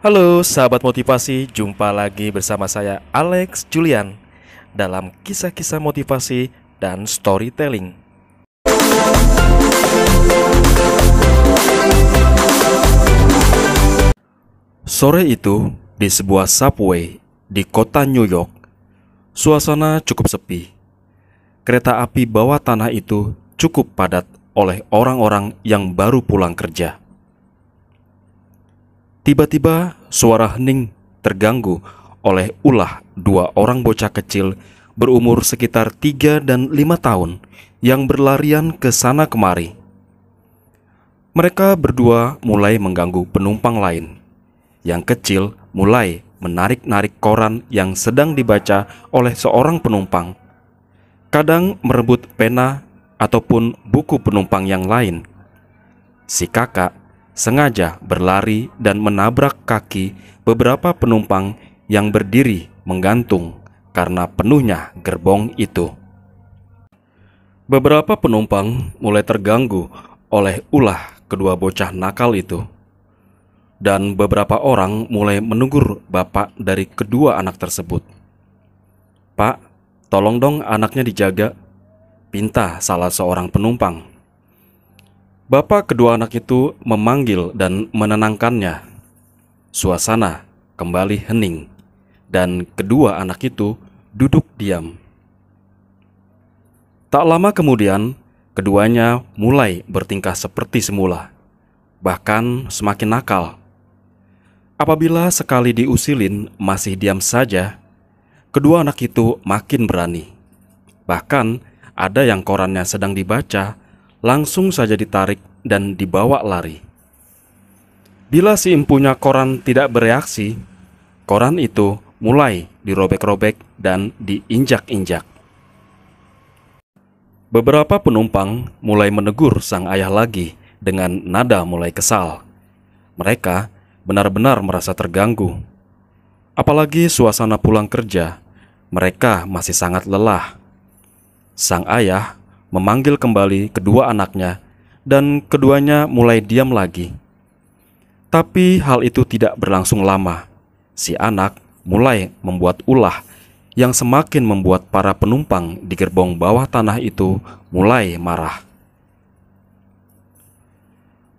Halo sahabat motivasi, jumpa lagi bersama saya Alex Julian dalam kisah-kisah motivasi dan storytelling. Sore itu di sebuah subway di kota New York, suasana cukup sepi. Kereta api bawah tanah itu cukup padat oleh orang-orang yang baru pulang kerja. Tiba-tiba suara hening terganggu oleh ulah dua orang bocah kecil berumur sekitar 3 dan 5 tahun yang berlarian ke sana kemari. Mereka berdua mulai mengganggu penumpang lain. Yang kecil mulai menarik-narik koran yang sedang dibaca oleh seorang penumpang. Kadang merebut pena ataupun buku penumpang yang lain. Si kakak sengaja berlari dan menabrak kaki beberapa penumpang yang berdiri menggantung karena penuhnya gerbong itu. Beberapa penumpang mulai terganggu oleh ulah kedua bocah nakal itu. Dan beberapa orang mulai menegur bapak dari kedua anak tersebut. "Pak, tolong dong anaknya dijaga," pinta salah seorang penumpang. Bapak kedua anak itu memanggil dan menenangkannya. Suasana kembali hening, dan kedua anak itu duduk diam. Tak lama kemudian, keduanya mulai bertingkah seperti semula, bahkan semakin nakal. Apabila sekali diusilin masih diam saja, kedua anak itu makin berani. Bahkan ada yang korannya sedang dibaca, langsung saja ditarik dan dibawa lari. Bila si empunya koran tidak bereaksi, koran itu mulai dirobek-robek dan diinjak-injak. Beberapa penumpang mulai menegur sang ayah lagi dengan nada mulai kesal. Mereka benar-benar merasa terganggu. Apalagi suasana pulang kerja, mereka masih sangat lelah. Sang ayah memanggil kembali kedua anaknya dan keduanya mulai diam lagi. Tapi hal itu tidak berlangsung lama. Si anak mulai membuat ulah yang semakin membuat para penumpang di gerbong bawah tanah itu mulai marah.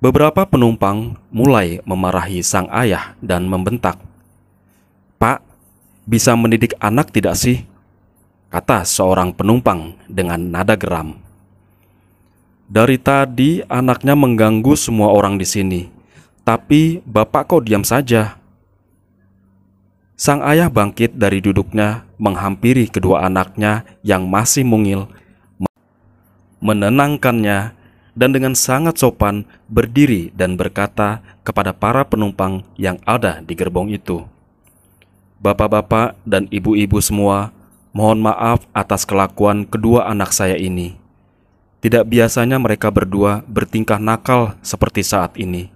Beberapa penumpang mulai memarahi sang ayah dan membentak. "Pak, bisa mendidik anak tidak sih?" kata seorang penumpang dengan nada geram. "Dari tadi anaknya mengganggu semua orang di sini, tapi bapak kok diam saja?" Sang ayah bangkit dari duduknya, menghampiri kedua anaknya yang masih mungil, menenangkannya, dan dengan sangat sopan berdiri dan berkata kepada para penumpang yang ada di gerbong itu, "Bapak-bapak dan ibu-ibu semua, mohon maaf atas kelakuan kedua anak saya ini. Tidak biasanya mereka berdua bertingkah nakal seperti saat ini.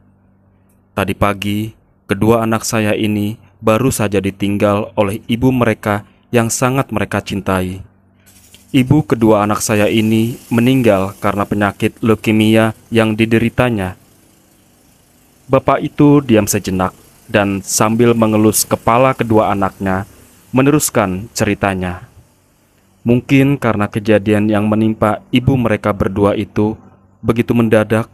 Tadi pagi, kedua anak saya ini baru saja ditinggal oleh ibu mereka yang sangat mereka cintai. Ibu kedua anak saya ini meninggal karena penyakit leukemia yang dideritanya." Bapak itu diam sejenak dan sambil mengelus kepala kedua anaknya, meneruskan ceritanya. Mungkin karena kejadian yang menimpa ibu mereka berdua itu begitu mendadak,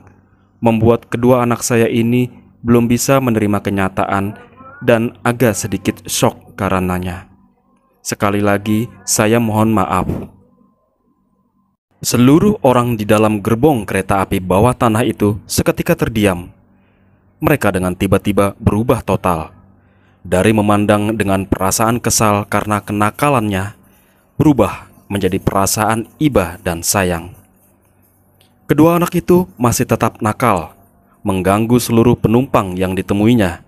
membuat kedua anak saya ini belum bisa menerima kenyataan dan agak sedikit shock karenanya. Sekali lagi, saya mohon maaf. Seluruh orang di dalam gerbong kereta api bawah tanah itu seketika terdiam. Mereka dengan tiba-tiba berubah total. Dari memandang dengan perasaan kesal karena kenakalannya, berubah menjadi perasaan iba dan sayang. Kedua anak itu masih tetap nakal, mengganggu seluruh penumpang yang ditemuinya.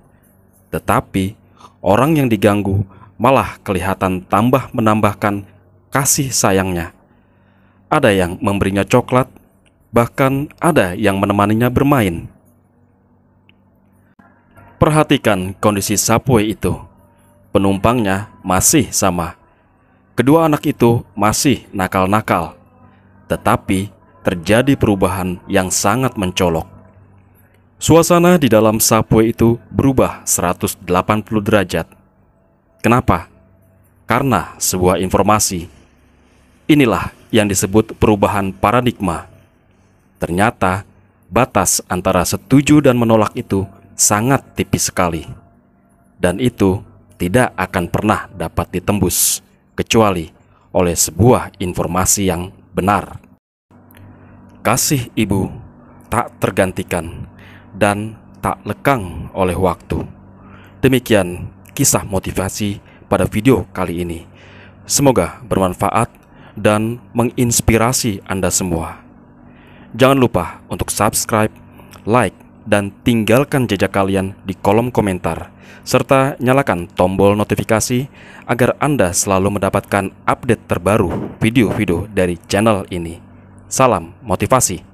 Tetapi orang yang diganggu malah kelihatan tambah menambahkan kasih sayangnya. Ada yang memberinya coklat, bahkan ada yang menemaninya bermain. Perhatikan kondisi subway itu. Penumpangnya masih sama. Kedua anak itu masih nakal-nakal. Tetapi terjadi perubahan yang sangat mencolok. Suasana di dalam subway itu berubah 180 derajat. Kenapa? Karena sebuah informasi. Inilah yang disebut perubahan paradigma. Ternyata batas antara setuju dan menolak itu sangat tipis sekali. Dan itu tidak akan pernah dapat ditembus kecuali oleh sebuah informasi yang benar. Kasih ibu tak tergantikan dan tak lekang oleh waktu. Demikian kisah motivasi pada video kali ini. Semoga bermanfaat dan menginspirasi Anda semua. Jangan lupa untuk subscribe, like, dan tinggalkan jejak kalian di kolom komentar, serta nyalakan tombol notifikasi agar Anda selalu mendapatkan update terbaru video-video dari channel ini. Salam motivasi.